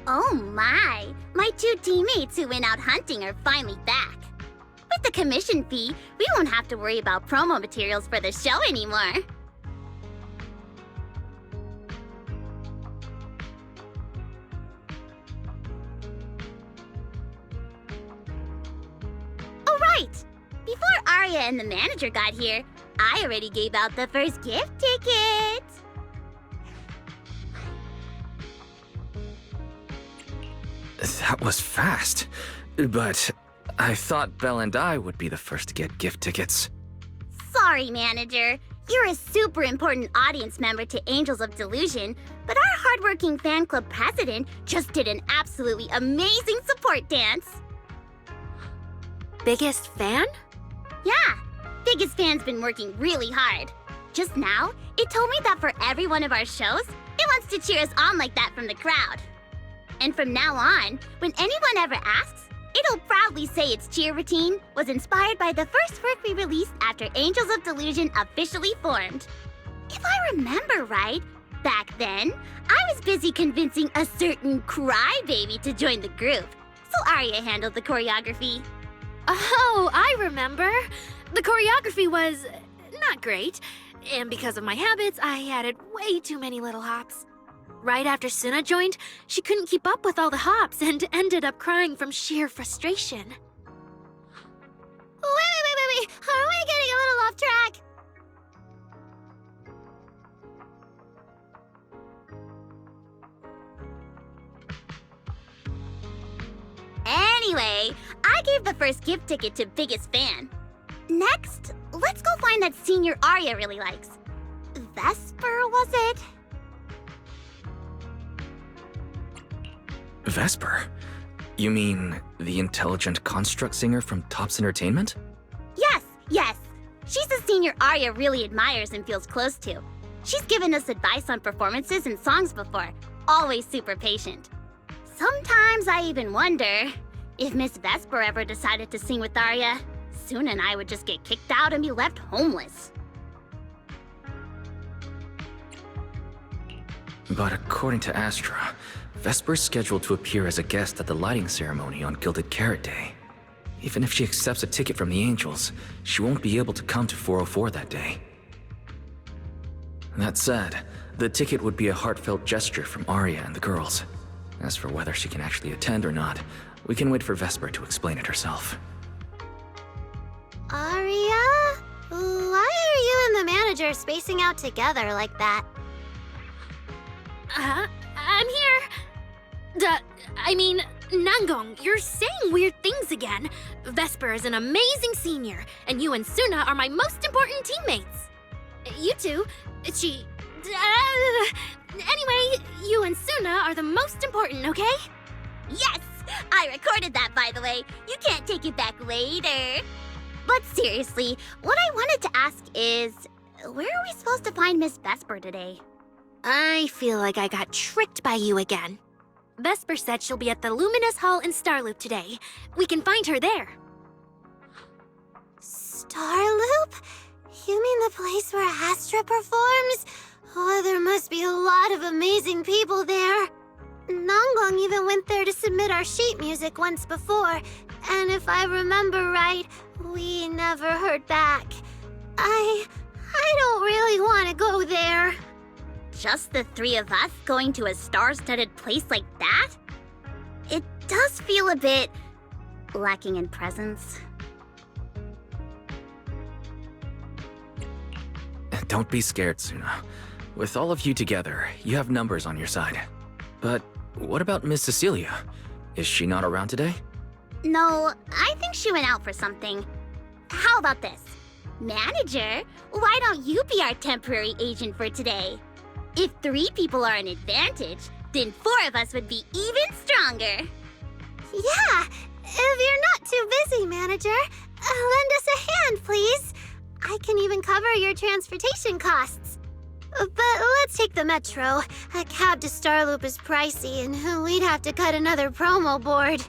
Oh my! My two teammates who went out hunting are finally back. With the commission fee, we won't have to worry about promo materials for the show anymore. Oh right! Before Arya and the manager got here, I already gave out the first gift ticket. That was fast. But I thought Belle and I would be the first to get gift tickets. Sorry, manager. You're a super important audience member to Angels of Delusion, but our hardworking fan club president just did an absolutely amazing support dance. Biggest fan? Yeah, biggest fan's been working really hard. Just now, it told me that for every one of our shows, it wants to cheer us on like that from the crowd. And from now on, when anyone ever asks, it'll proudly say its cheer routine was inspired by the first work we released after Angels of Delusion officially formed. If I remember right, back then, I was busy convincing a certain crybaby to join the group, so Arya handled the choreography. Oh, I remember. The choreography was not great, and because of my habits, I added way too many little hops. Right after Suna joined, she couldn't keep up with all the hops and ended up crying from sheer frustration. Wait. Are we getting a little off track? Anyway, I gave the first gift ticket to Biggest Fan. Next, let's go find that senior Arya really likes. Vesper, was it? Vesper? You mean the intelligent construct singer from Tops Entertainment? Yes. She's a senior Arya really admires and feels close to. She's given us advice on performances and songs before, always super patient. Sometimes I even wonder if Miss Vesper ever decided to sing with Arya, Suna and I would just get kicked out and be left homeless. But according to Astra, Vesper's scheduled to appear as a guest at the lighting ceremony on Gilded Carrot Day. Even if she accepts a ticket from the Angels, she won't be able to come to 404 that day. That said, the ticket would be a heartfelt gesture from Arya and the girls. As for whether she can actually attend or not, we can wait for Vesper to explain it herself. Arya? Why are you and the manager spacing out together like that? I'm here. Nangong, you're saying weird things again. Vesper is an amazing senior, and you and Suna are my most important teammates. You two, anyway, you and Suna are the most important, okay? Yes! I recorded that, by the way. You can't take it back later. But seriously, what I wanted to ask is, where are we supposed to find Miss Vesper today? I feel like I got tricked by you again. Vesper said she'll be at the Luminous Hall in Starloop today. We can find her there. Starloop? You mean the place where Astra performs? Oh, there must be a lot of amazing people there. Nonggong even went there to submit our sheet music once before, and if I remember right, we never heard back. I don't really want to go there. Just the three of us going to a star-studded place like that? It does feel a bit lacking in presence. Don't be scared, Suna. With all of you together, you have numbers on your side. But what about Miss Cecilia? Is she not around today? No, I think she went out for something. How about this? Manager, why don't you be our temporary agent for today? If 3 people are an advantage, then 4 of us would be even stronger. Yeah, if you're not too busy, manager, lend us a hand, please. I can even cover your transportation costs. But let's take the metro. A cab to Starloop is pricey, and we'd have to cut another promo board.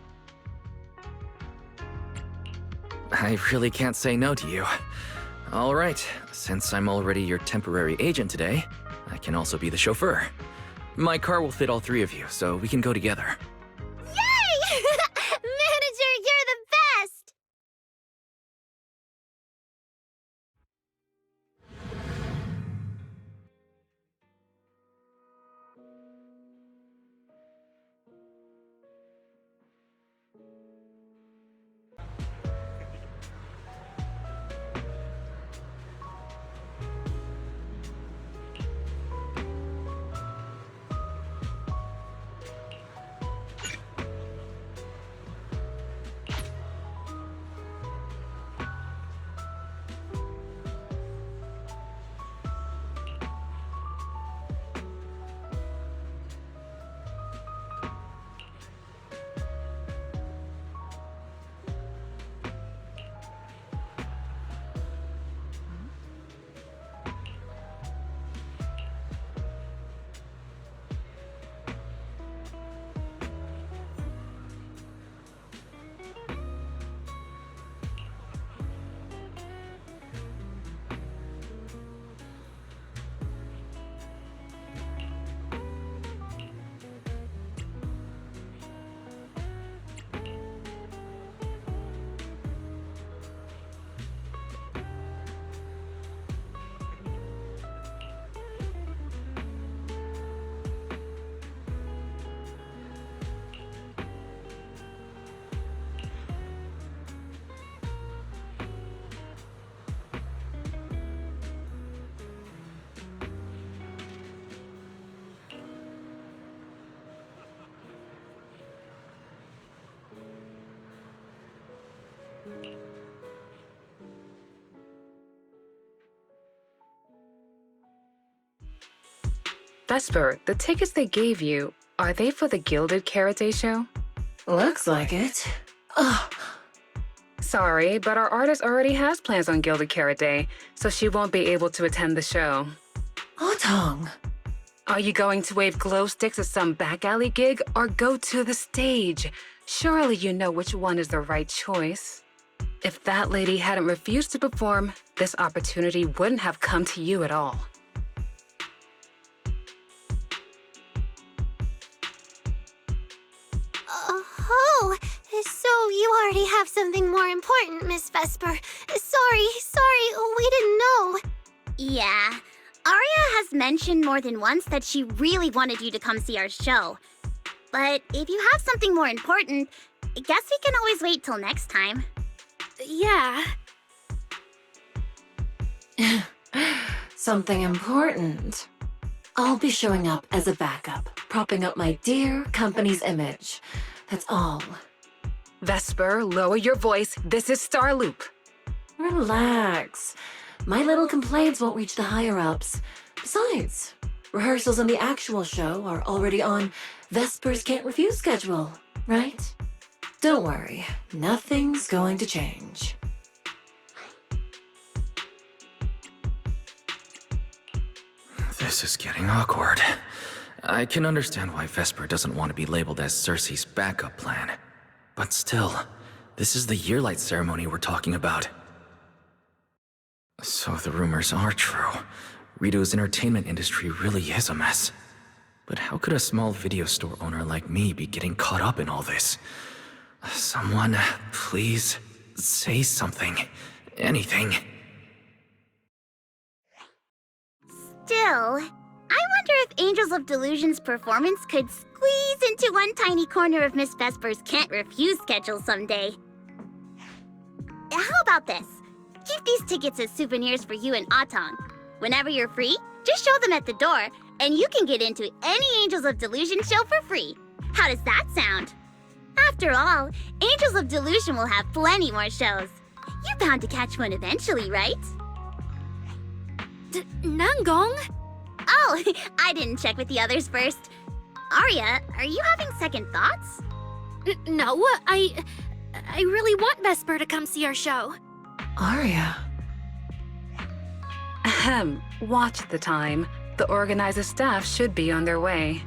I really can't say no to you. All right, since I'm already your temporary agent today, I can also be the chauffeur. My car will fit all three of you, so we can go together. Yay! Manager, you're the best! Vesper, the tickets they gave you, are they for the Gilded Karate show? Looks like it. Ugh. Sorry, but our artist already has plans on Gilded Karate, so she won't be able to attend the show. Otong. Are you going to wave glow sticks at some back alley gig or go to the stage? Surely you know which one is the right choice. If that lady hadn't refused to perform, this opportunity wouldn't have come to you at all. Oh, so you already have something more important, Miss Vesper. Sorry, we didn't know. Yeah, Arya has mentioned more than once that she really wanted you to come see our show. But if you have something more important, I guess we can always wait till next time. Yeah. Something important. I'll be showing up as a backup, propping up my dear company's image. That's all. Vesper, lower your voice. This is Starloop. Relax. My little complaints won't reach the higher-ups. Besides, rehearsals and the actual show are already on Vesper's Can't Refuse schedule, right? Don't worry, nothing's going to change. This is getting awkward. I can understand why Vesper doesn't want to be labeled as Cersei's backup plan. But still, this is the Yearlight ceremony we're talking about. So the rumors are true. Rito's entertainment industry really is a mess. But how could a small video store owner like me be getting caught up in all this? Someone, please, say something. Anything. Still, I wonder if Angels of Delusion's performance could squeeze into one tiny corner of Miss Vesper's Can't Refuse schedule someday. How about this? Keep these tickets as souvenirs for you and Atong. Whenever you're free, just show them at the door, and you can get into any Angels of Delusion show for free. How does that sound? After all, Angels of Delusion will have plenty more shows. You're bound to catch one eventually, right? Nangong? Oh, I didn't check with the others first. Arya, are you having second thoughts? No, I really want Vesper to come see our show. Arya. Ahem, watch the time. The organizer staff should be on their way.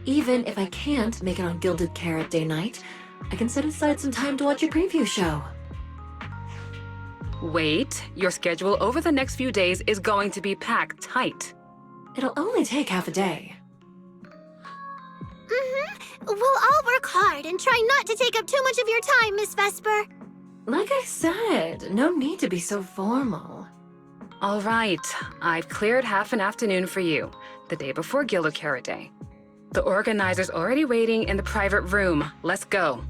Even if I can't make it on Gilded Carrot Day night, I can set aside some time to watch a preview show. Wait, your schedule over the next few days is going to be packed tight. It'll only take half a day. We'll all work hard and try not to take up too much of your time, Miss Vesper. Like I said, no need to be so formal. All right, I've cleared half an afternoon for you, the day before Gilded Carrot Day. The organizer's already waiting in the private room. Let's go.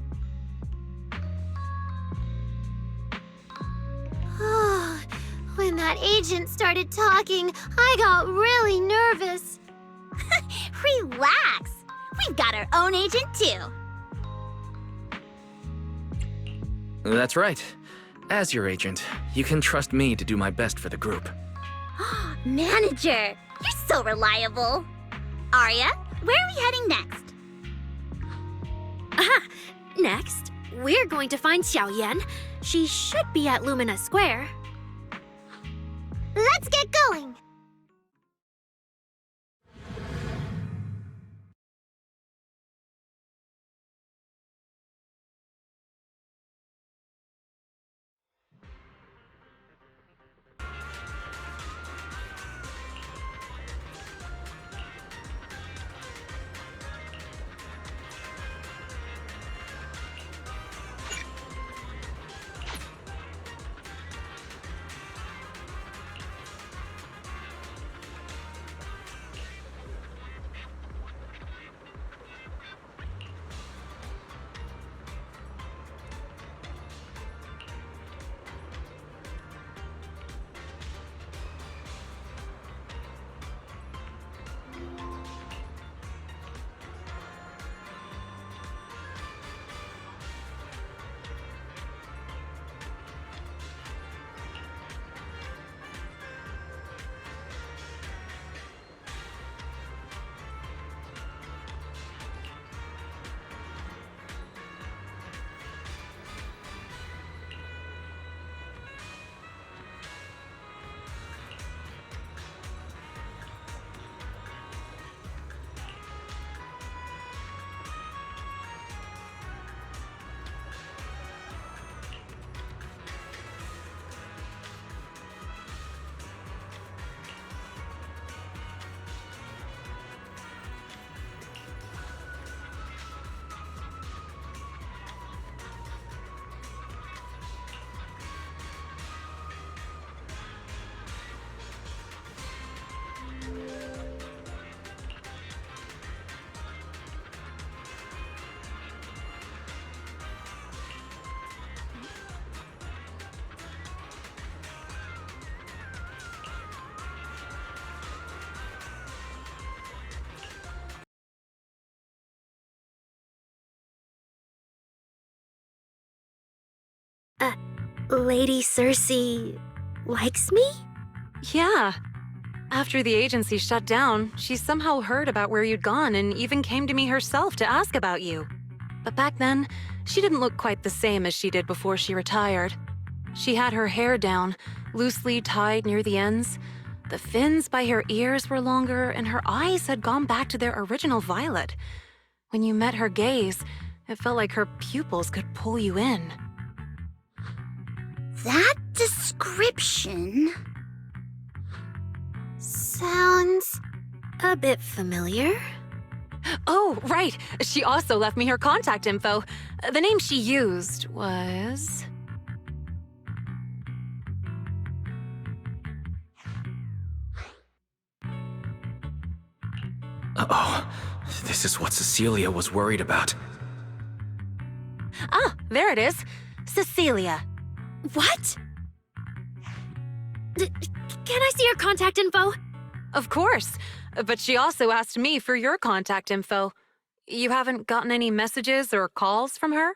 When that agent started talking, I got really nervous. Relax. We've got our own agent, too. That's right. As your agent, you can trust me to do my best for the group. Manager, you're so reliable. Arya, where are we heading next? Aha! Next, we're going to find Xiaoyan. She should be at Lumina Square. Let's get going. Lady Cersei likes me? Yeah. After the agency shut down, she somehow heard about where you'd gone and even came to me herself to ask about you. But back then, she didn't look quite the same as she did before she retired. She had her hair down, loosely tied near the ends. The fins by her ears were longer, and her eyes had gone back to their original violet. When you met her gaze, it felt like her pupils could pull you in. That description sounds A bit familiar. Oh, right. She also left me her contact info. The name she used was... Uh-oh. This is what Cecilia was worried about. Ah, there it is. Cecilia. What? Can I see her contact info? Of course. But she also asked me for your contact info. You haven't gotten any messages or calls from her?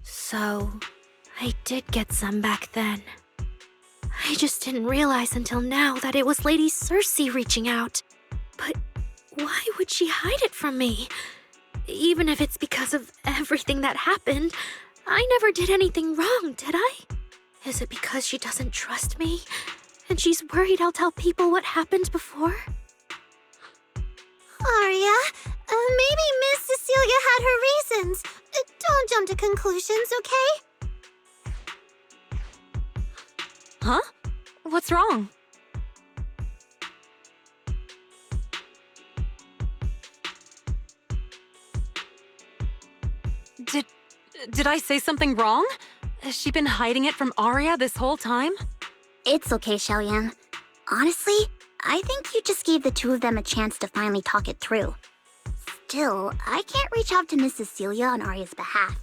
So, I did get some back then. I just didn't realize until now that it was Lady Cersei reaching out. But why would she hide it from me? Even if it's because of everything that happened, I never did anything wrong, did I? Is it because she doesn't trust me? And she's worried I'll tell people what happened before? Arya, Maybe Miss Cecilia had her reasons. Don't jump to conclusions, okay? Huh? What's wrong? Did I say something wrong? Has she been hiding it from Arya this whole time? It's okay, Xiaoyan. Honestly, I think you just gave the two of them a chance to finally talk it through. Still, I can't reach out to Miss Cecilia on Arya's behalf.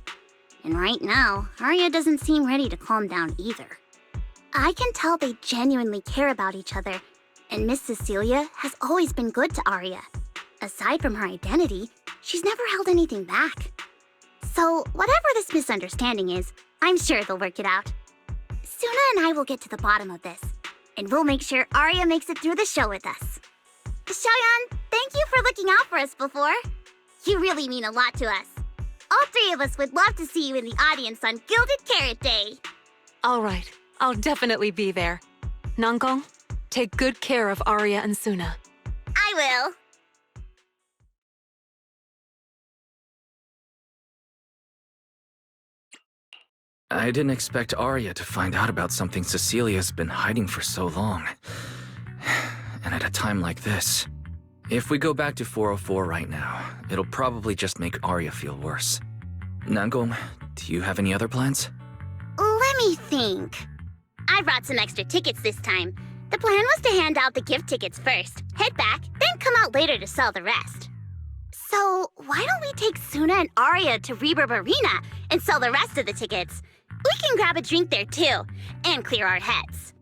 And right now, Arya doesn't seem ready to calm down either. I can tell they genuinely care about each other, and Miss Cecilia has always been good to Arya. Aside from her identity, she's never held anything back. So, whatever this misunderstanding is, I'm sure they'll work it out. Suna and I will get to the bottom of this, and we'll make sure Arya makes it through the show with us. Xiaoyan, thank you for looking out for us before. You really mean a lot to us. All three of us would love to see you in the audience on Gilded Carrot Day. All right, I'll definitely be there. Nangong, take good care of Arya and Suna. I will. I didn't expect Arya to find out about something Cecilia's been hiding for so long. And at a time like this. If we go back to 404 right now, it'll probably just make Arya feel worse. Nangong, do you have any other plans? Let me think. I brought some extra tickets this time. The plan was to hand out the gift tickets first, head back, then come out later to sell the rest. So, why don't we take Suna and Arya to Reverb Arena and sell the rest of the tickets? We can grab a drink there too, and clear our heads.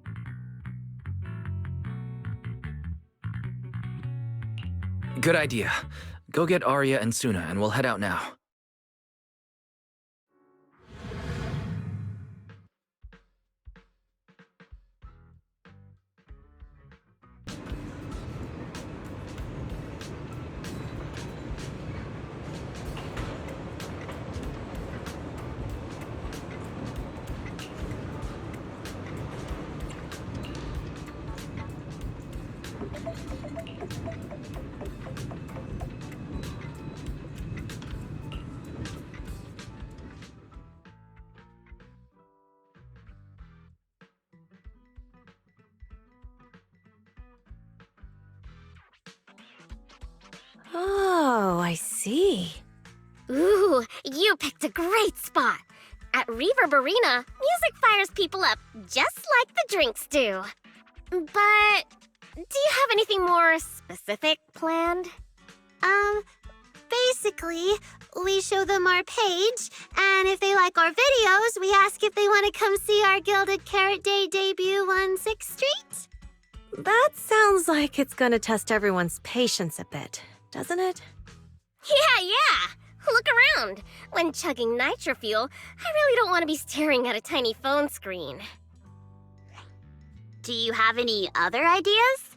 Good idea. Go get Arya and Suna and we'll head out now. Oh, I see. Ooh, you picked a great spot. At Reverb Arena, music fires people up just like the drinks do. But do you have anything more specific planned? Basically, we show them our page, and if they like our videos, we ask if they want to come see our Gilded Carrot Day debut on 6th Street. That sounds like it's gonna test everyone's patience a bit, doesn't it? Yeah. Look around. When chugging nitro fuel, I really don't want to be staring at a tiny phone screen. Do you have any other ideas?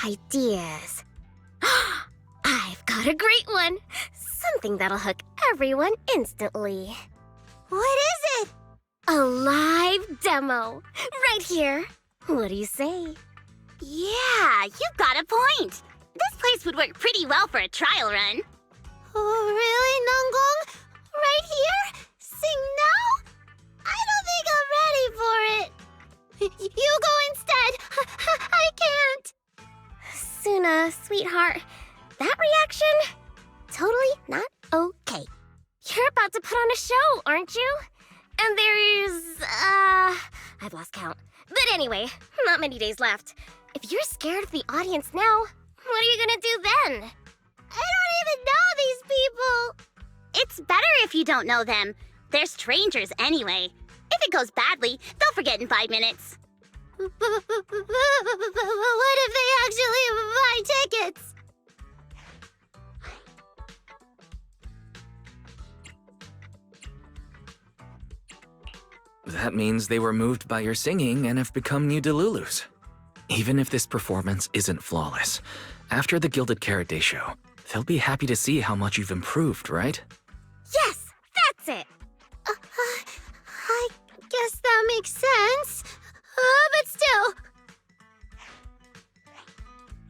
Ideas. I've got a great one. Something that'll hook everyone instantly. What is it? A live demo. Right here. What do you say? Yeah, you've got a point. This place would work pretty well for a trial run. Oh, really, Nangong? Right here? Sing now? I don't think I'm ready for it. You go instead. I can't. Suna, sweetheart, that reaction? Totally not okay. You're about to put on a show, aren't you? And there's, I've lost count. But anyway, not many days left. If you're scared of the audience now, what are you gonna do then? I don't even know these people. It's better if you don't know them. They're strangers anyway. If it goes badly, they'll forget in 5 minutes. What if they actually buy tickets? That means they were moved by your singing and have become new Delulus. Even if this performance isn't flawless, after the Gilded Carrot Day show, they'll be happy to see how much you've improved, right? Yes, that's it. I guess that makes sense. But still.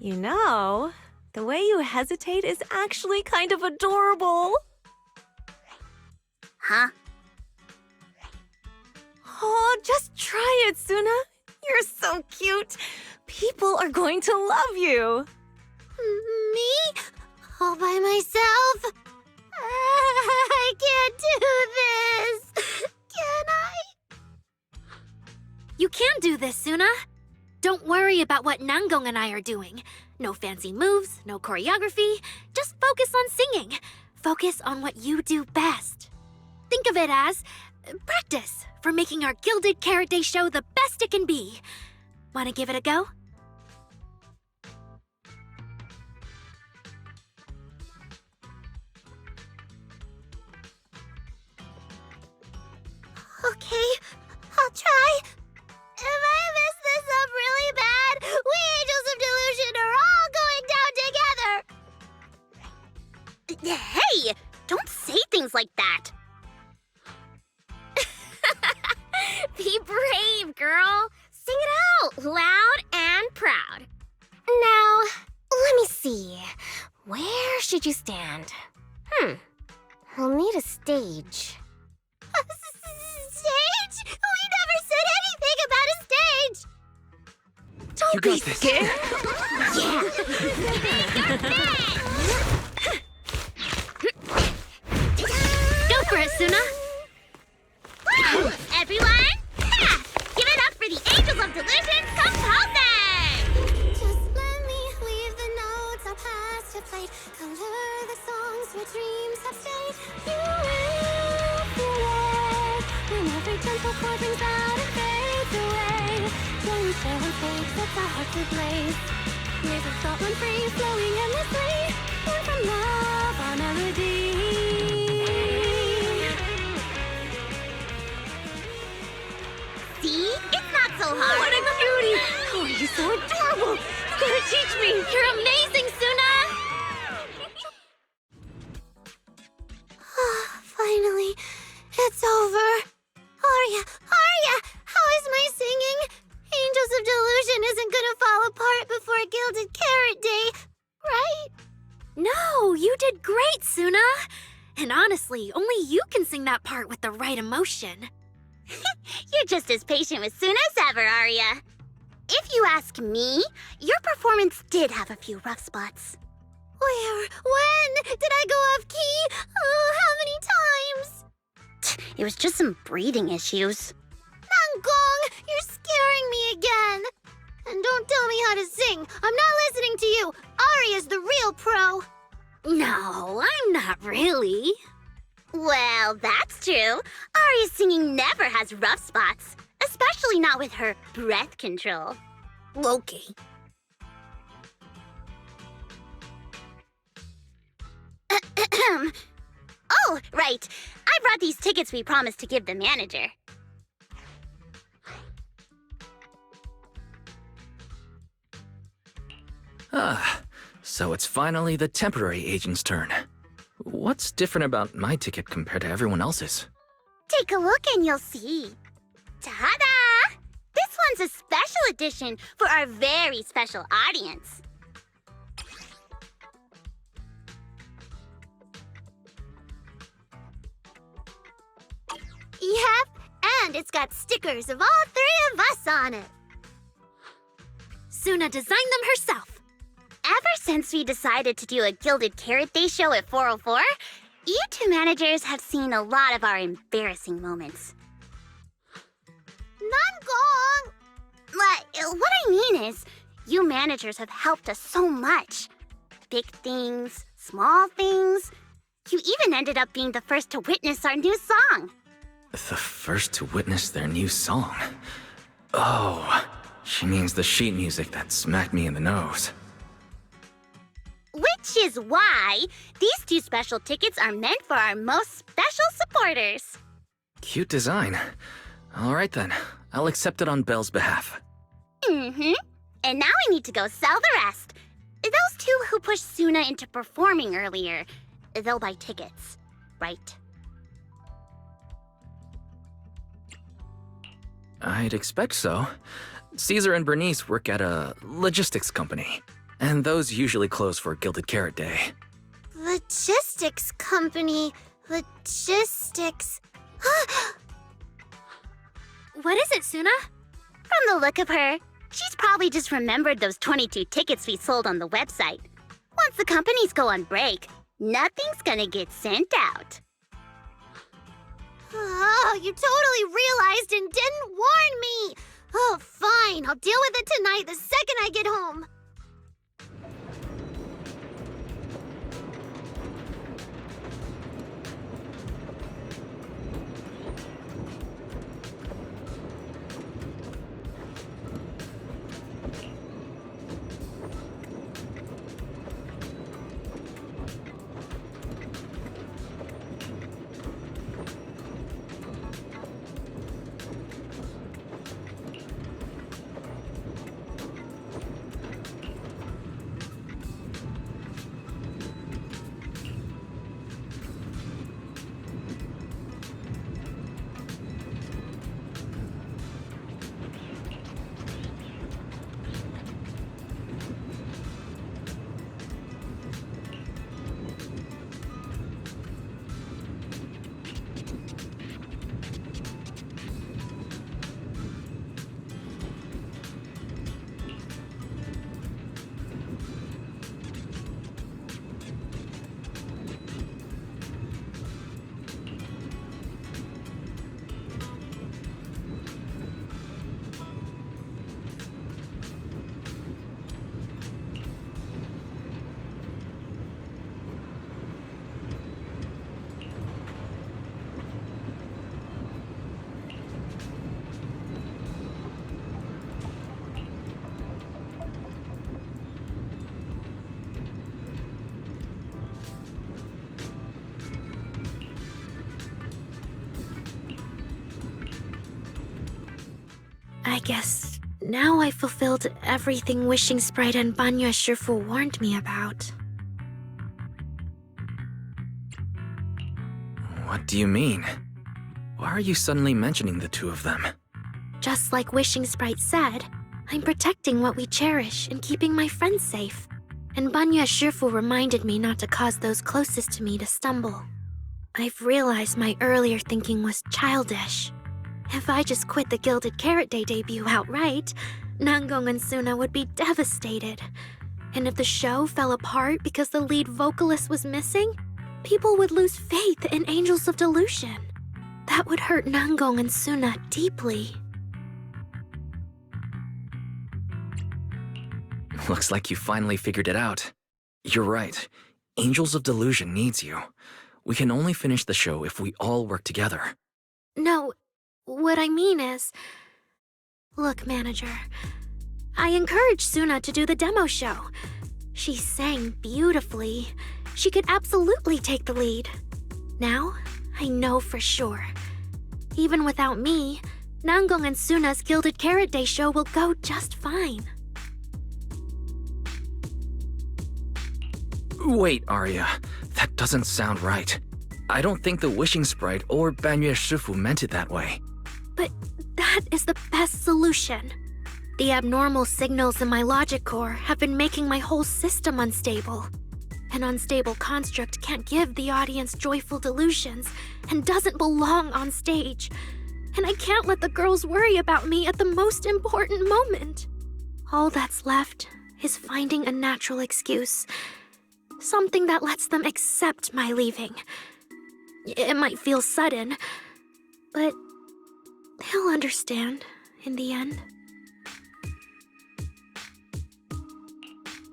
You know, The way you hesitate is actually kind of adorable. Huh? Oh, just try it, Suna. You're so cute. People are going to love you. Me? All by myself? I can't do this. Can I? You can do this, Suna. Don't worry about what Nangong and I are doing. No fancy moves, no choreography. Just focus on singing. Focus on what you do best. Think of it as practice for making our Gilded Carrot Day show the best it can be. Want to give it a go? Okay, I'll try. If I mess this up really bad, we Angels of Delusion are all going down together. Hey! Don't say things like that! Be brave, girl. Sing it out, loud and proud. Now, let me see. Where should you stand? We'll need a stage. Stage? We never said anything about a stage. You got this. Go for it, Suna. Everyone, give it up for the Angels of Delusion composing! Just let me leave the notes I'll pass to plate. Color the songs where dreams have stayed. You will feel it when every gentle chord rings out and fades away. Don't show and fake, sets our heart to blaze. There's a thought run free, flowing endlessly. Born from love, our melody. See? It's not so hard. What a cutie! Oh, you're so adorable. You gotta teach me. You're amazing, Suna! Finally, it's over. Arya, how is my singing? Angels of Delusion isn't gonna fall apart before Gilded Carrot Day, right? No, you did great, Suna. And honestly, only you can sing that part with the right emotion. You're just as patient with Suna as ever, Arya. If you ask me, your performance did have a few rough spots. Where? When? Did I go off key? Oh, how many times? It was just some breathing issues. Nangong, you're scaring me again. And don't tell me how to sing. I'm not listening to you. Arya's the real pro. No, I'm not really. Well, that's true. Arya's singing never has rough spots, especially not with her breath control. Okay. Oh, right. I brought these tickets we promised to give the manager. So it's finally the temporary agent's turn. What's different about my ticket compared to everyone else's? Take a look and you'll see. Ta-da! This one's a special edition for our very special audience. Yep, and it's got stickers of all three of us on it. Suna designed them herself. Ever since we decided to do a Gilded Carrot Day show at 404, you two managers have seen a lot of our embarrassing moments. Nangong! What I mean is, you managers have helped us so much. Big things, small things. You even ended up being the first to witness our new song. The first to witness their new song? Oh, she means the sheet music that smacked me in the nose. Which is why these two special tickets are meant for our most special supporters. Cute design. All right then, I'll accept it on Belle's behalf. Mm-hmm. And now I need to go sell the rest. Those two who pushed Suna into performing earlier, they'll buy tickets, right? I'd expect so. Caesar and Bernice work at a logistics company. And those usually close for Gilded Carrot Day. Logistics company. Logistics. What is it, Suna? From the look of her, she's probably just remembered those 22 tickets we sold on the website. Once the companies go on break, nothing's gonna get sent out. Oh, you totally realized and didn't warn me! Oh, fine. I'll deal with it tonight the second I get home. I guess now I fulfilled everything Wishing Sprite and Banya Shifu warned me about. What do you mean? Why are you suddenly mentioning the two of them? Just like Wishing Sprite said, I'm protecting what we cherish and keeping my friends safe. And Banya Shifu reminded me not to cause those closest to me to stumble. I've realized my earlier thinking was childish. If I just quit the Gilded Carrot Day debut outright, Nangong and Suna would be devastated. And if the show fell apart because the lead vocalist was missing, people would lose faith in Angels of Delusion. That would hurt Nangong and Suna deeply. Looks like you finally figured it out. You're right. Angels of Delusion needs you. We can only finish the show if we all work together. No, what I mean is... Look, manager, I encouraged Suna to do the demo show. She sang beautifully. She could absolutely take the lead. Now, I know for sure. Even without me, Nangong and Suna's Gilded Carrot Day show will go just fine. Wait, Arya. That doesn't sound right. I don't think the Wishing Sprite or Banya Shifu meant it that way. But that is the best solution. The abnormal signals in my logic core have been making my whole system unstable. An unstable construct can't give the audience joyful delusions and doesn't belong on stage. And I can't let the girls worry about me at the most important moment. All that's left is finding a natural excuse. Something that lets them accept my leaving. It might feel sudden, but they'll understand in the end.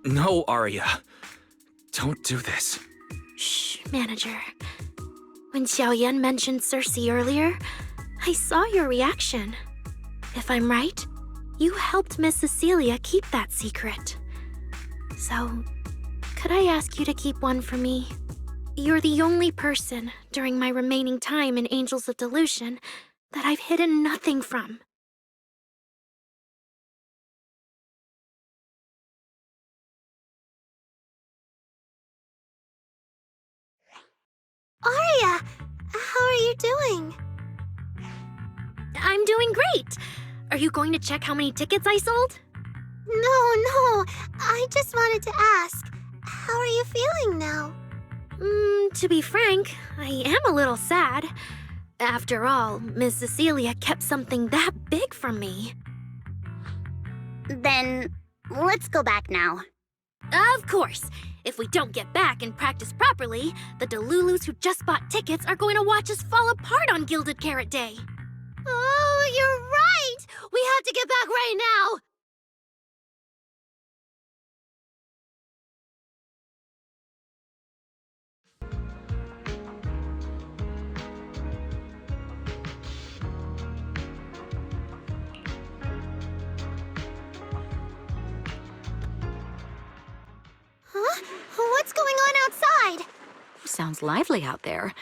No, Arya. Don't do this. Shh, manager. When Xiaoyan mentioned Cersei earlier, I saw your reaction. If I'm right, you helped Miss Cecilia keep that secret. So, could I ask you to keep one for me? You're the only person during my remaining time in Angels of Delusion that I've hidden nothing from. Arya, how are you doing? I'm doing great! Are you going to check how many tickets I sold? No, I just wanted to ask, how are you feeling now? To be frank, I am a little sad. After all, Miss Cecilia kept something that big from me. Then, let's go back now. Of course. If we don't get back and practice properly, the Delulus who just bought tickets are going to watch us fall apart on Gilded Carrot Day. Oh, you're right! We have to get back right now! Huh? What's going on outside? Sounds lively out there.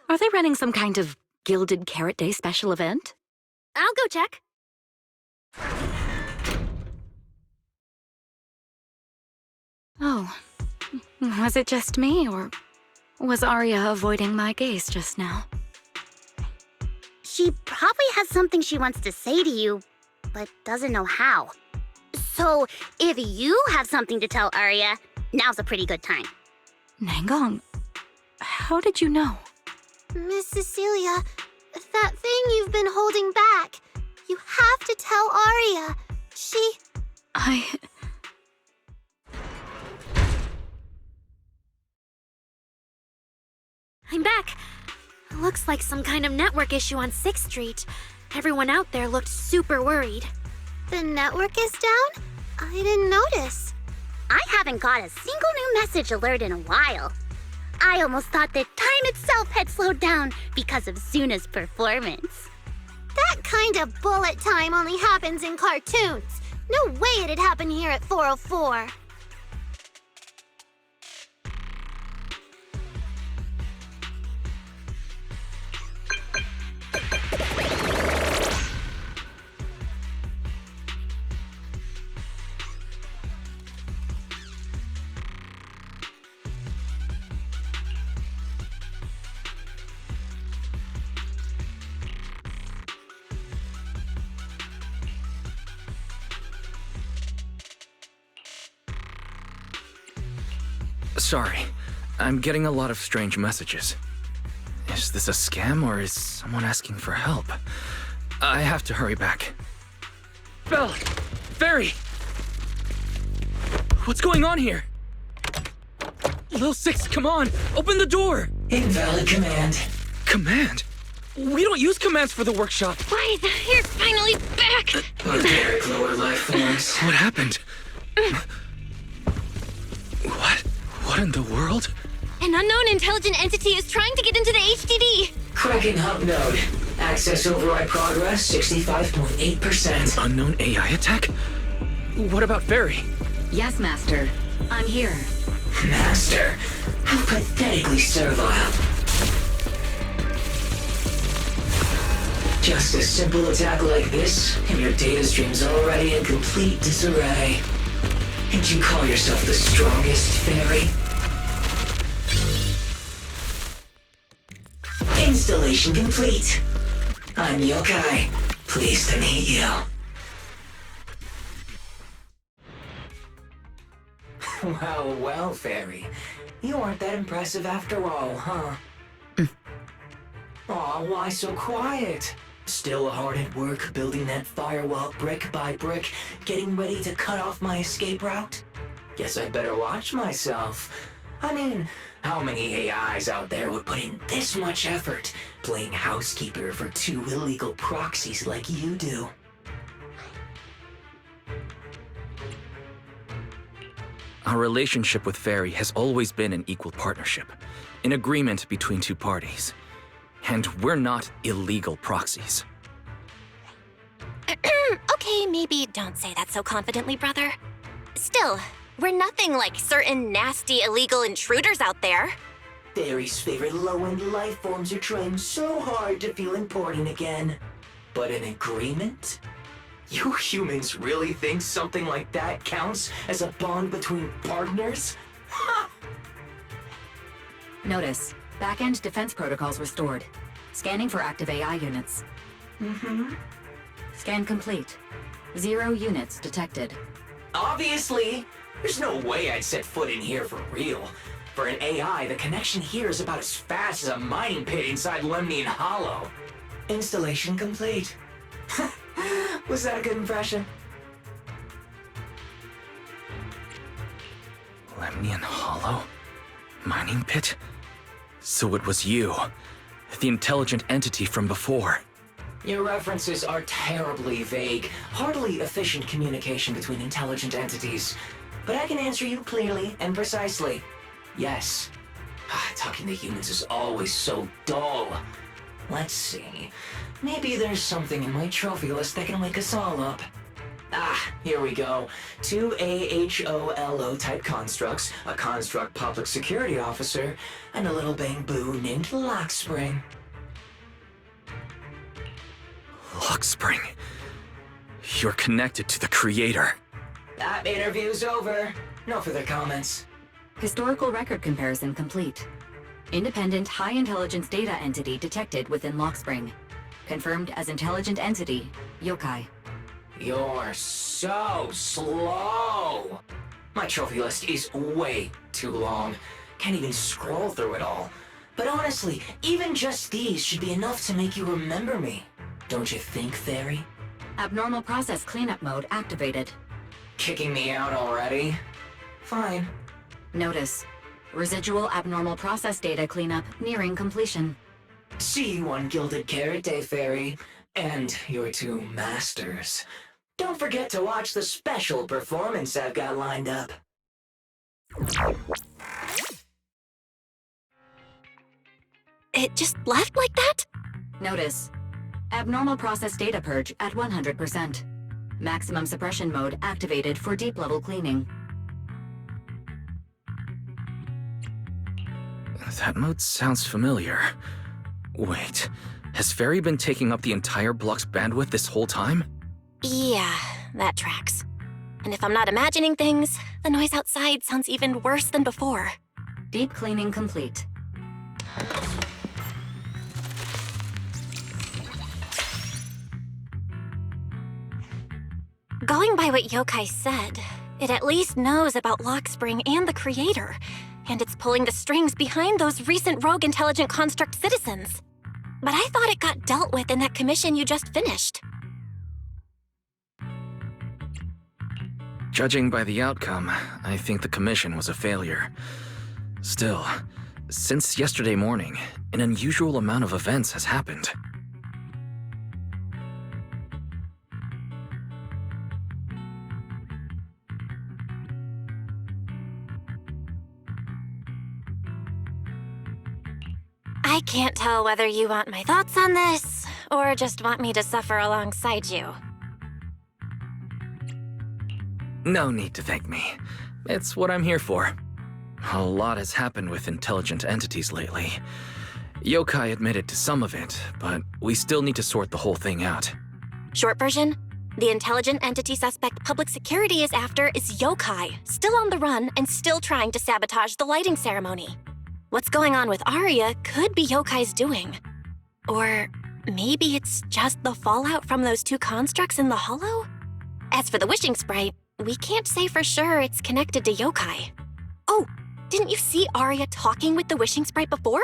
Are they running some kind of Gilded Carrot Day special event? I'll go check. Oh, was it just me, or was Arya avoiding my gaze just now? She probably has something she wants to say to you, but doesn't know how. So, if you have something to tell Arya, now's a pretty good time. Nangong, how did you know? Miss Cecilia, that thing you've been holding back. You have to tell Arya. I'm back. Looks like some kind of network issue on 6th Street. Everyone out there looked super worried. The network is down? I didn't notice. I haven't got a single new message alert in a while. I almost thought that time itself had slowed down because of Suna's performance. That kind of bullet time only happens in cartoons. No way it'd happen here at 404. Sorry, I'm getting a lot of strange messages. Is this a scam or is someone asking for help? I have to hurry back. Belle! Fairy! What's going on here? Lil Six, come on! Open the door! Invalid command. Command? We don't use commands for the workshop. Why, you're finally back! Barbaric lower life forms. What happened? What? What in the world? An unknown intelligent entity is trying to get into the HDD. Cracking hub node. Access override progress 65.8%. Unknown AI attack? What about Fairy? Yes, Master. I'm here. Master. How pathetically servile. Just a simple attack like this, and your data stream's already in complete disarray. And you call yourself the strongest, Fairy? Installation complete. I'm Yokai. Pleased to meet you. Well, Fairy. You aren't that impressive after all, huh? Aw, why so quiet? Still hard at work building that firewall brick by brick, getting ready to cut off my escape route? Guess I'd better watch myself. I mean, how many AIs out there would put in this much effort playing housekeeper for two illegal proxies like you do? Our relationship with Fairy has always been an equal partnership, an agreement between two parties. And we're not illegal proxies. Okay, maybe don't say that so confidently, brother. Still, we're nothing like certain nasty illegal intruders out there. Fairy's favorite low-end life forms are trying so hard to feel important again. But an agreement? You humans really think something like that counts as a bond between partners? Ha! Notice, back-end defense protocols restored. Scanning for active AI units. Mm-hmm. Scan complete. 0 units detected. Obviously. There's no way I'd set foot in here for real. For an AI, the connection here is about as fast as a mining pit inside Lemnian Hollow. Installation complete. Was that a good impression? Lemnian Hollow? Mining pit? So it was you, the intelligent entity from before. Your references are terribly vague, hardly efficient communication between intelligent entities. But I can answer you clearly and precisely. Yes. Talking to humans is always so dull. Let's see. Maybe there's something in my trophy list that can wake us all up. Here we go. 2 AHOLO type constructs, a construct public security officer, and a little bamboo named Lockspring. Lockspring. You're connected to the creator. That interview's over. No further comments. Historical record comparison complete. Independent high intelligence data entity detected within Lockspring. Confirmed as intelligent entity, yokai. You're so slow. My trophy list is way too long. Can't even scroll through it all. But honestly, even just these should be enough to make you remember me. Don't you think, Fairy? Abnormal process cleanup mode activated. Kicking me out already? Fine. Notice. Residual abnormal process data cleanup nearing completion. See you on Gilded Carrot Day, Fairy. And your 2 masters. Don't forget to watch the special performance I've got lined up. It just left like that? Notice. Abnormal process data purge at 100%. Maximum suppression mode activated for deep level cleaning. That mode sounds familiar. Wait, has Fairy been taking up the entire block's bandwidth this whole time? Yeah, that tracks. And if I'm not imagining things, the noise outside sounds even worse than before. Deep cleaning complete. Going by what Yokai said, it at least knows about Lockspring and the Creator, and it's pulling the strings behind those recent rogue intelligent construct citizens. But I thought it got dealt with in that commission you just finished. Judging by the outcome, I think the commission was a failure. Still, since yesterday morning, an unusual amount of events has happened. I can't tell whether you want my thoughts on this, or just want me to suffer alongside you. No need to thank me. It's what I'm here for. A lot has happened with intelligent entities lately. Yokai admitted to some of it, but we still need to sort the whole thing out. Short version, the intelligent entity suspect public security is after is Yokai, still on the run and still trying to sabotage the lighting ceremony. What's going on with Arya could be Yokai's doing. Or maybe it's just the fallout from those 2 constructs in the hollow? As for the wishing sprite, we can't say for sure it's connected to Yokai. Oh, didn't you see Arya talking with the wishing sprite before?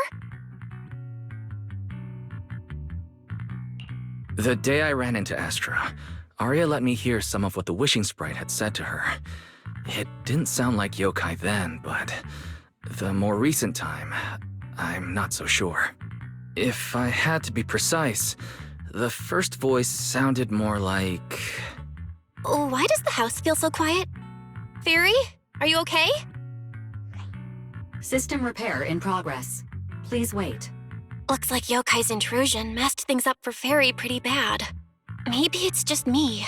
The day I ran into Astra, Arya let me hear some of what the wishing sprite had said to her. It didn't sound like Yokai then, but the more recent time, I'm not so sure. If I had to be precise, the first voice sounded more like... Why does the house feel so quiet? Fairy, are you okay? System repair in progress. Please wait. Looks like Yokai's intrusion messed things up for Fairy pretty bad. Maybe it's just me,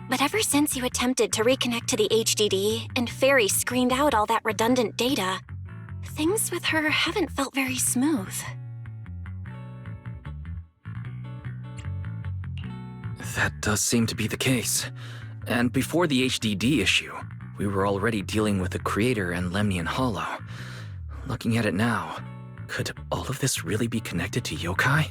but ever since you attempted to reconnect to the HDD and Fairy screened out all that redundant data, things with her haven't felt very smooth. That does seem to be the case. And before the HDD issue, we were already dealing with the Creator and Lemnian Hollow. Looking at it now, could all of this really be connected to Yokai?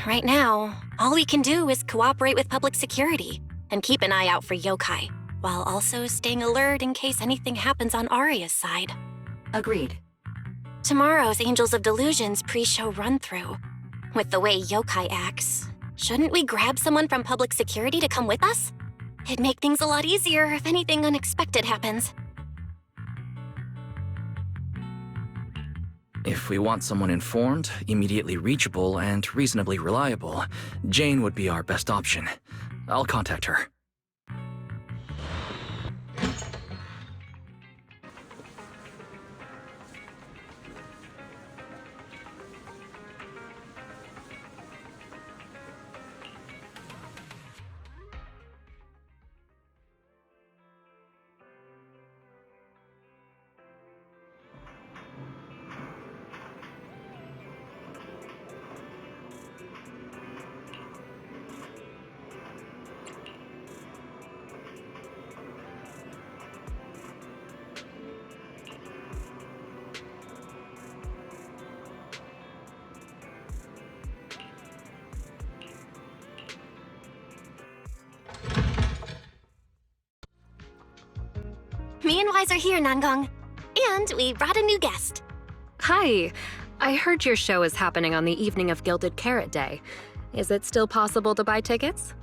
Right now, all we can do is cooperate with public security and keep an eye out for yokai, while also staying alert in case anything happens on Arya's side. Agreed. Tomorrow's Angels of Delusion's pre-show run-through. With the way yokai acts, shouldn't we grab someone from public security to come with us? It'd make things a lot easier if anything unexpected happens. If we want someone informed, immediately reachable, and reasonably reliable, Jane would be our best option. I'll contact her. Me and Wise are here, Nangong. And we brought a new guest. Hi. I heard your show is happening on the evening of Gilded Carrot Day. Is it still possible to buy tickets?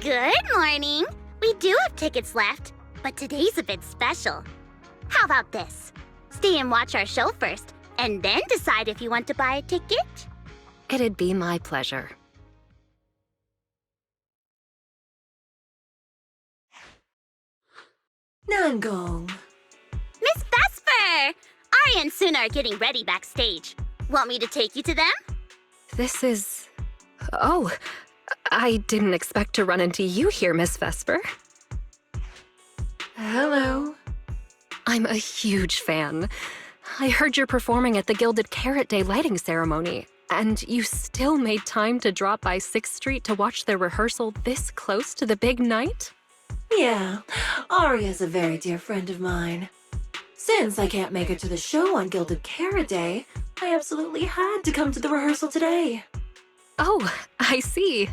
Good morning. We do have tickets left, but today's a bit special. How about this? Stay and watch our show first, and then decide if you want to buy a ticket. It'd be my pleasure. Nangong. Miss Vesper! Arya and Suna are getting ready backstage. Want me to take you to them? This is... Oh, I didn't expect to run into you here, Miss Vesper. Hello. I'm a huge fan. I heard you're performing at the Gilded Carrot Day lighting ceremony, and you still made time to drop by 6th Street to watch their rehearsal this close to the big night? Yeah, Arya's a very dear friend of mine. Since I can't make it to the show on Gilded Carrot Day, I absolutely had to come to the rehearsal today. Oh, I see.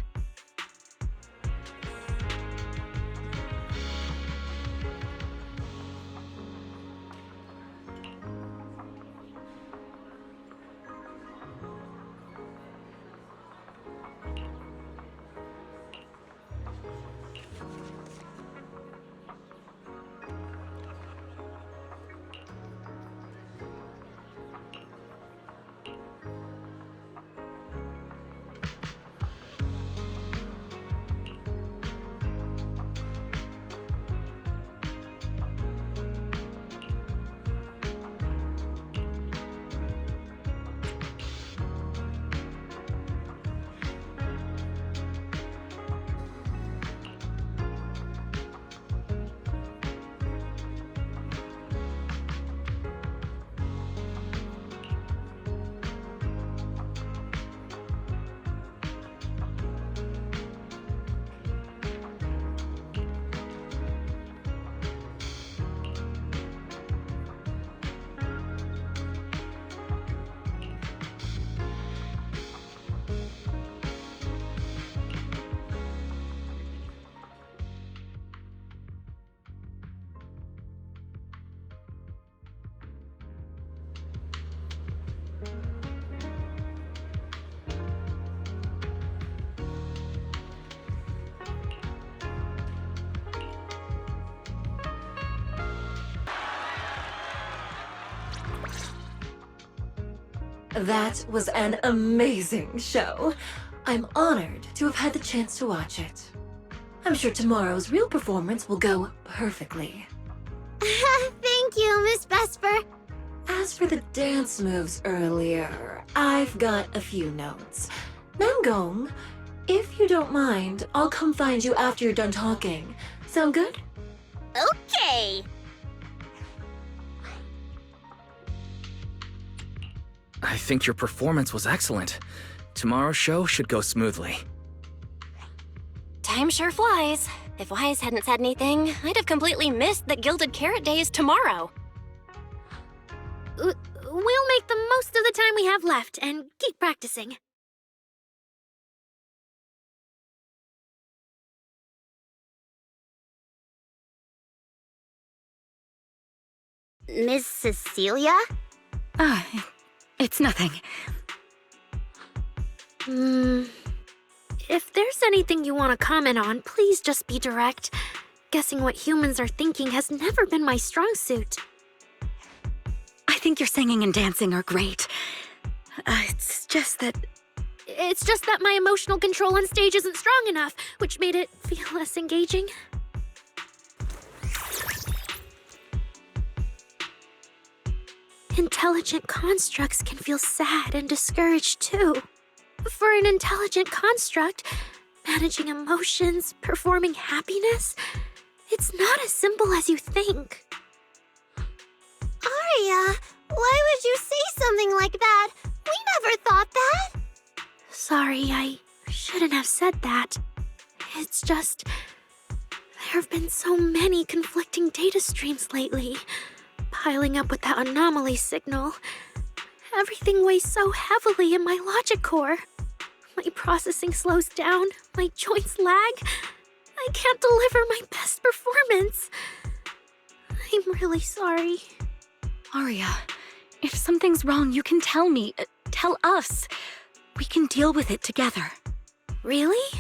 That was an amazing show. I'm honored to have had the chance to watch it. I'm sure tomorrow's real performance will go perfectly. Thank you, Miss Vesper. As for the dance moves earlier, I've got a few notes. Nangong, if you don't mind, I'll come find you after you're done talking. Sound good? Okay. I think your performance was excellent. Tomorrow's show should go smoothly. Time sure flies. If Wise hadn't said anything, I'd have completely missed that Gilded Carrot Day is tomorrow. We'll make the most of the time we have left and keep practicing. Miss Cecilia? It's nothing. If there's anything you want to comment on, please just be direct. Guessing what humans are thinking has never been my strong suit. I think your singing and dancing are great. It's just that my emotional control on stage isn't strong enough, which made it feel less engaging. Intelligent constructs can feel sad and discouraged too. For an intelligent construct, managing emotions, performing happiness, it's not as simple as you think. Aria, why would you say something like that? We never thought that. Sorry, I shouldn't have said that. It's just, there have been so many conflicting data streams lately, piling up with that anomaly signal. Everything weighs so heavily in my logic core. My processing slows down, my joints lag. I can't deliver my best performance. I'm really sorry. Aria, if something's wrong, you can tell me. Tell us. We can deal with it together. Really?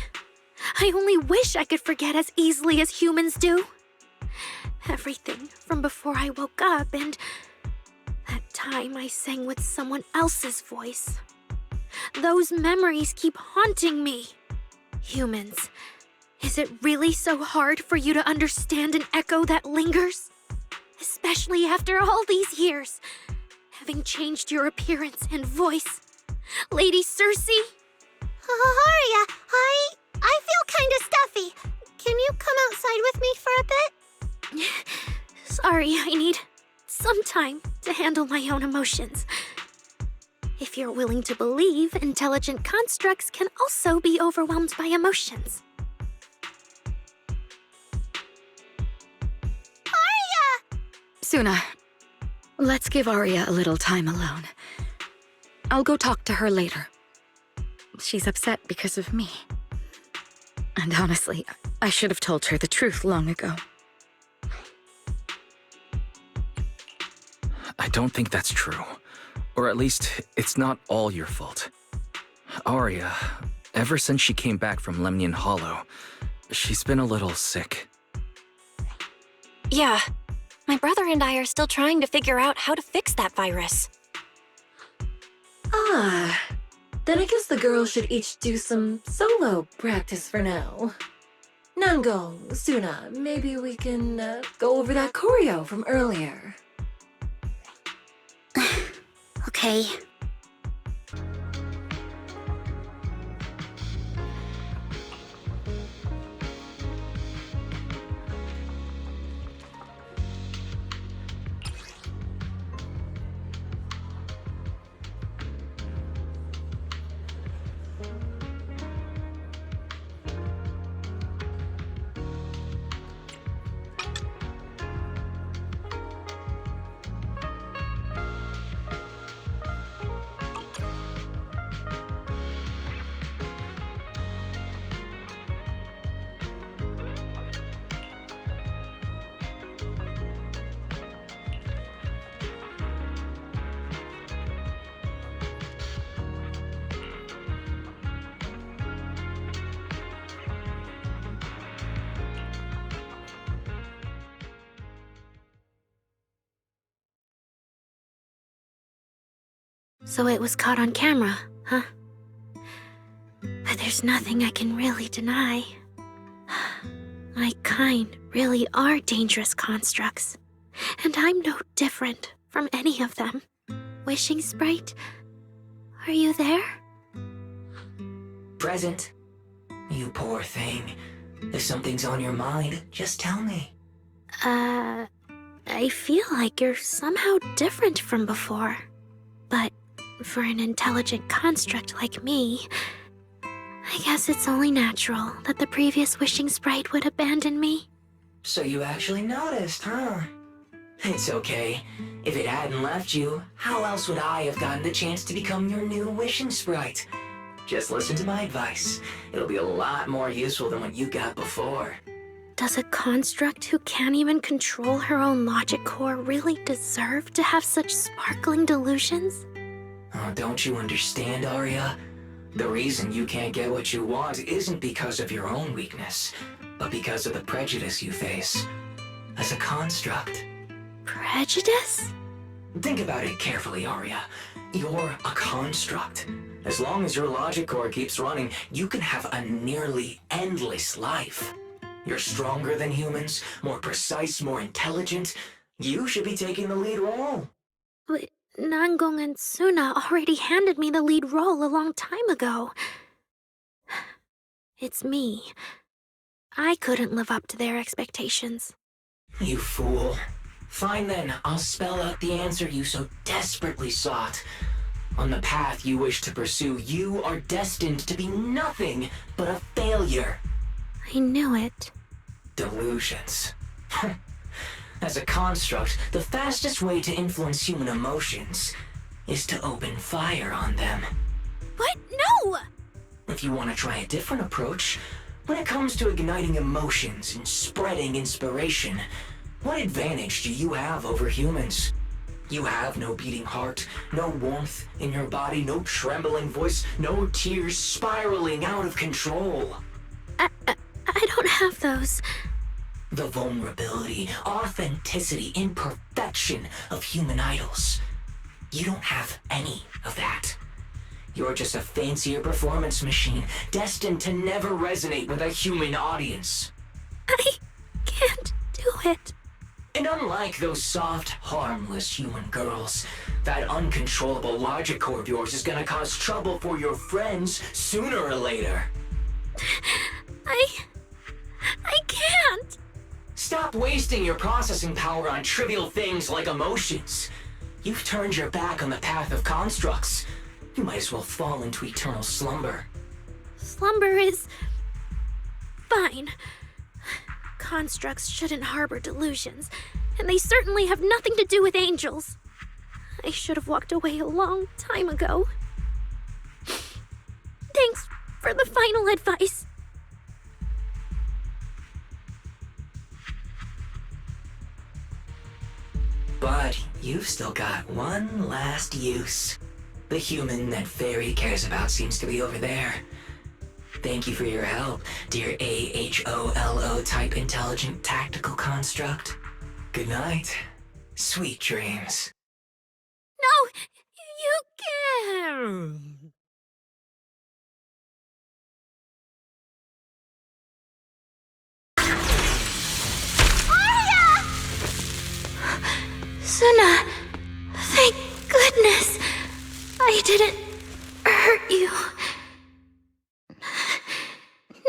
I only wish I could forget as easily as humans do. Everything from before I woke up and that time I sang with someone else's voice. Those memories keep haunting me. Humans, is it really so hard for you to understand an echo that lingers? Especially after all these years, having changed your appearance and voice. Lady Circe? Aria, I feel kinda stuffy. Can you come outside with me for a bit? Sorry, I need some time to handle my own emotions. If you're willing to believe, intelligent constructs can also be overwhelmed by emotions. Aria! Suna, let's give Aria a little time alone. I'll go talk to her later. She's upset because of me. And honestly, I should have told her the truth long ago. I don't think that's true. Or at least, it's not all your fault. Aria, ever since she came back from Lemnian Hollow, she's been a little sick. Yeah, my brother and I are still trying to figure out how to fix that virus. Then I guess the girls should each do some solo practice for now. Nango, Suna, maybe we can go over that choreo from earlier. Okay. So it was caught on camera, huh? But there's nothing I can really deny. My kind really are dangerous constructs, and I'm no different from any of them. Wishing Sprite, are you there? Present. You poor thing. If something's on your mind, just tell me. I feel like you're somehow different from before. But for an intelligent construct like me, I guess it's only natural that the previous Wishing Sprite would abandon me. So you actually noticed, huh? It's okay. If it hadn't left you, how else would I have gotten the chance to become your new Wishing Sprite? Just listen to my advice. It'll be a lot more useful than what you got before. Does a construct who can't even control her own logic core really deserve to have such sparkling delusions? Oh, don't you understand, Arya? The reason you can't get what you want isn't because of your own weakness, but because of the prejudice you face. As a construct. Prejudice? Think about it carefully, Arya. You're a construct. As long as your logic core keeps running, you can have a nearly endless life. You're stronger than humans, more precise, more intelligent. You should be taking the lead role. But Nangong and Suna already handed me the lead role a long time ago. It's me. I couldn't live up to their expectations. You fool. Fine then, I'll spell out the answer you so desperately sought. On the path you wish to pursue, you are destined to be nothing but a failure. I knew it. Delusions. As a construct, the fastest way to influence human emotions is to open fire on them. What? No! If you want to try a different approach, when it comes to igniting emotions and spreading inspiration, what advantage do you have over humans? You have no beating heart, no warmth in your body, no trembling voice, no tears spiraling out of control. I don't have those. The vulnerability, authenticity, imperfection of human idols. You don't have any of that. You're just a fancier performance machine, destined to never resonate with a human audience. I can't do it. And unlike those soft, harmless human girls, that uncontrollable logic core of yours is gonna cause trouble for your friends sooner or later. I can't. Stop wasting your processing power on trivial things like emotions. You've turned your back on the path of constructs. You might as well fall into eternal slumber. Slumber is... fine. Constructs shouldn't harbor delusions, and they certainly have nothing to do with angels. I should have walked away a long time ago. Thanks for the final advice. But you've still got one last use. The human that Fairy cares about seems to be over there. Thank you for your help, dear AHOLO type intelligent tactical construct. Good night. Sweet dreams. No, you can't. Suna, thank goodness I didn't hurt you.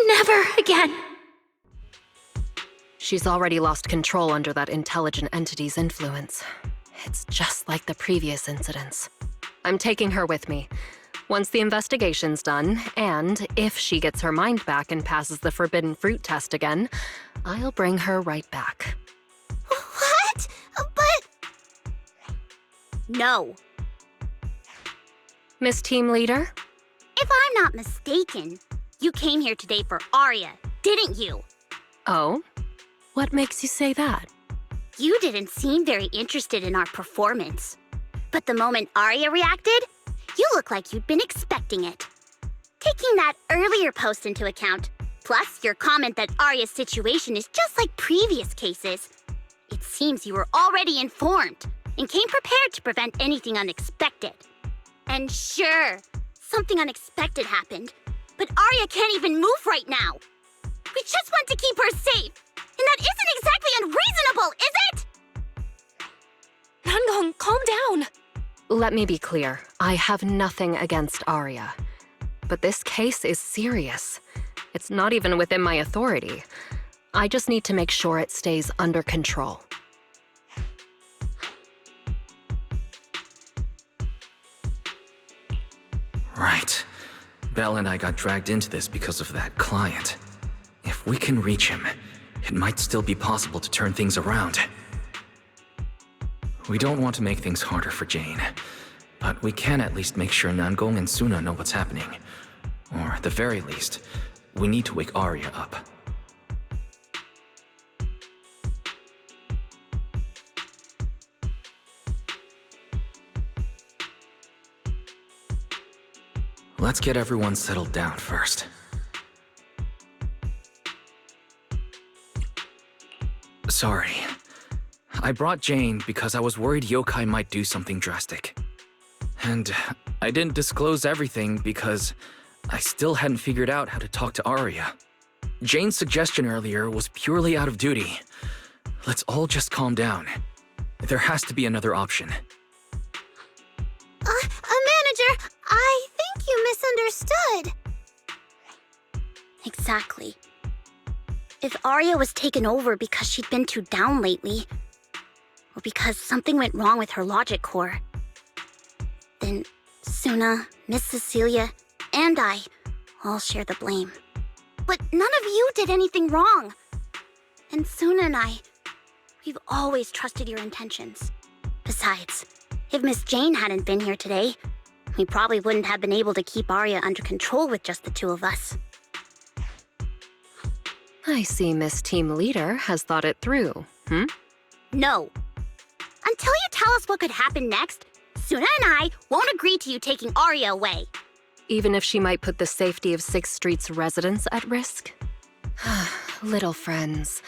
Never again. She's already lost control under that intelligent entity's influence. It's just like the previous incidents. I'm taking her with me. Once the investigation's done, and if she gets her mind back and passes the forbidden fruit test again, I'll bring her right back. What? But... No. Miss Team Leader? If I'm not mistaken, you came here today for Arya, didn't you? Oh? What makes you say that? You didn't seem very interested in our performance. But the moment Arya reacted, you look like you'd been expecting it. Taking that earlier post into account, plus your comment that Arya's situation is just like previous cases, it seems you were already informed and came prepared to prevent anything unexpected. And sure, something unexpected happened, but Arya can't even move right now. We just want to keep her safe, and that isn't exactly unreasonable, is it? Nangong, calm down. Let me be clear. I have nothing against Arya. But this case is serious. It's not even within my authority. I just need to make sure it stays under control. Right. Belle and I got dragged into this because of that client. If we can reach him, it might still be possible to turn things around. We don't want to make things harder for Jane, but we can at least make sure Nangong and Suna know what's happening. Or at the very least, we need to wake Arya up. Let's get everyone settled down first. Sorry. I brought Jane because I was worried Yokai might do something drastic. And I didn't disclose everything because I still hadn't figured out how to talk to Arya. Jane's suggestion earlier was purely out of duty. Let's all just calm down. There has to be another option. Manager, I think you misunderstood. Exactly. If Arya was taken over because she'd been too down lately, or because something went wrong with her logic core, then Suna, Miss Cecilia, and I all share the blame. But none of you did anything wrong. And Suna and we've always trusted your intentions. Besides, if Miss Jane hadn't been here today, we probably wouldn't have been able to keep Arya under control with just the two of us. I see Miss Team Leader has thought it through, No. Until you tell us what could happen next, Suna and I won't agree to you taking Arya away. Even if she might put the safety of 6th Street's residents at risk? Little friends,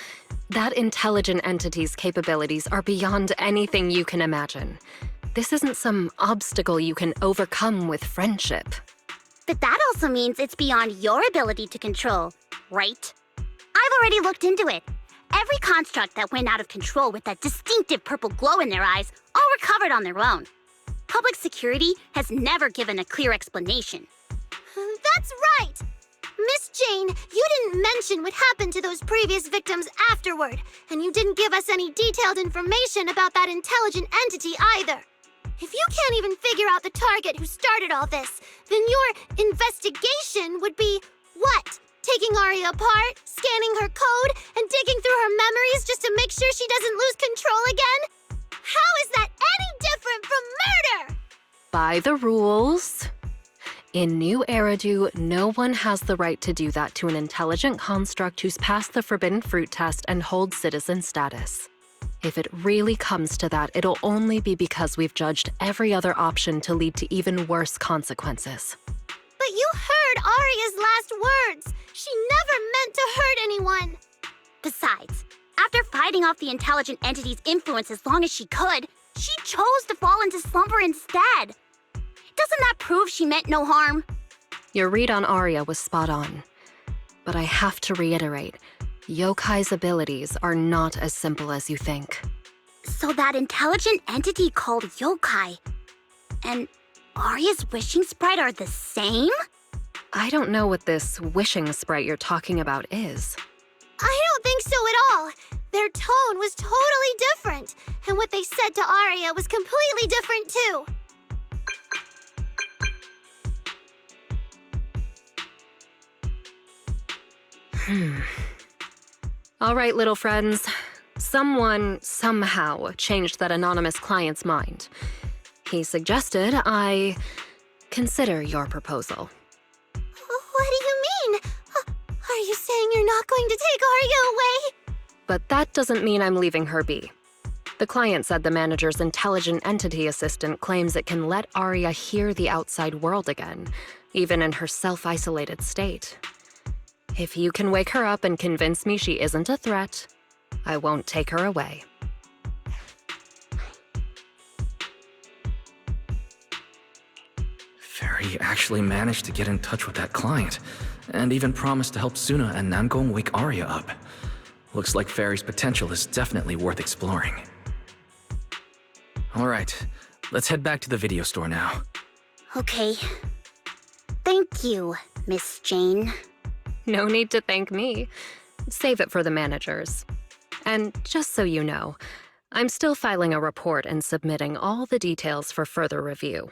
that intelligent entity's capabilities are beyond anything you can imagine. This isn't some obstacle you can overcome with friendship. But that also means it's beyond your ability to control, right? I've already looked into it. Every construct that went out of control with that distinctive purple glow in their eyes all recovered on their own. Public security has never given a clear explanation. That's right! Miss Jane, you didn't mention what happened to those previous victims afterward, and you didn't give us any detailed information about that intelligent entity either. If you can't even figure out the target who started all this, then your investigation would be what? Taking Arya apart, scanning her code, and digging through her memories just to make sure she doesn't lose control again? How is that any different from murder? By the rules. In New Eridu, no one has the right to do that to an intelligent construct who's passed the Forbidden Fruit test and holds citizen status. If it really comes to that, it'll only be because we've judged every other option to lead to even worse consequences. But you heard Arya's last words. She never meant to hurt anyone. Besides, after fighting off the intelligent entity's influence as long as she could, she chose to fall into slumber instead. Doesn't that prove she meant no harm? Your read on Arya was spot on. But I have to reiterate, Yokai's abilities are not as simple as you think. So that intelligent entity called Yokai and Arya's wishing sprite are the same? I don't know what this wishing sprite you're talking about is. I don't think so at all. Their tone was totally different, and what they said to Arya was completely different too. All right, little friends. Someone, somehow, changed that anonymous client's mind. He suggested I consider your proposal. What do you mean? Are you saying you're not going to take Arya away? But that doesn't mean I'm leaving her be. The client said the manager's intelligent entity assistant claims it can let Arya hear the outside world again, even in her self-isolated state. If you can wake her up and convince me she isn't a threat, I won't take her away. Fairy actually managed to get in touch with that client, and even promised to help Suna and Nangong wake Arya up. Looks like Fairy's potential is definitely worth exploring. Alright, let's head back to the video store now. Okay. Thank you, Miss Jane. No need to thank me. Save it for the managers. And just so you know, I'm still filing a report and submitting all the details for further review.